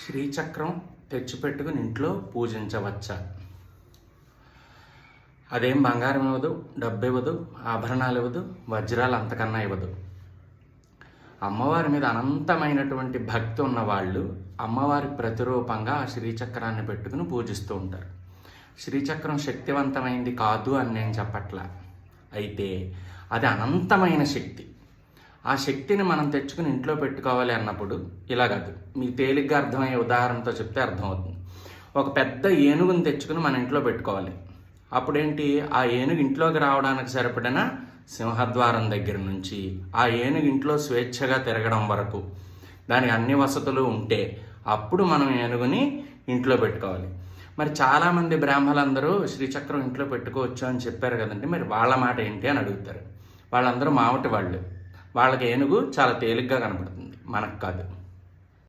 శ్రీచక్రం తెచ్చిపెట్టుకుని ఇంట్లో పూజించవచ్చా? అదేం బంగారం ఇవ్వదు, డబ్బు ఇవ్వదు, ఆభరణాలు ఇవ్వదు, వజ్రాలు అంతకన్నా ఇవ్వదు. అమ్మవారి మీద అనంతమైనటువంటి భక్తి ఉన్నవాళ్ళు అమ్మవారి ప్రతిరూపంగా ఆ శ్రీచక్రాన్ని పెట్టుకుని పూజిస్తూ ఉంటారు. శ్రీచక్రం శక్తివంతమైంది కాదు అని నేను చెప్పట్లా. అయితే అది అనంతమైన శక్తి. ఆ శక్తిని మనం తెచ్చుకుని ఇంట్లో పెట్టుకోవాలి అన్నప్పుడు ఇలా కాదు. మీకు తేలిగ్గా అర్థమయ్యే ఉదాహరణతో చెప్తే అర్థమవుతుంది. ఒక పెద్ద ఏనుగుని తెచ్చుకుని మన ఇంట్లో పెట్టుకోవాలి. అప్పుడేంటి, ఆ ఏనుగు ఇంట్లోకి రావడానికి సరిపడిన సింహద్వారం దగ్గర నుంచి ఆ ఏనుగు ఇంట్లో స్వేచ్ఛగా తిరగడం వరకు దానికి అన్ని వసతులు ఉంటే అప్పుడు మనం ఏనుగుని ఇంట్లో పెట్టుకోవాలి. మరి చాలామంది బ్రాహ్మణులందరూ శ్రీచక్రం ఇంట్లో పెట్టుకోవచ్చు అని చెప్పారు కదండి, మరి వాళ్ళ మాట ఏంటి అని అడుగుతారు. వాళ్ళందరూ మావటి వాళ్ళు. వాళ్ళకి ఏనుగు చాలా తేలిగ్గా కనపడుతుంది, మనకు కాదు.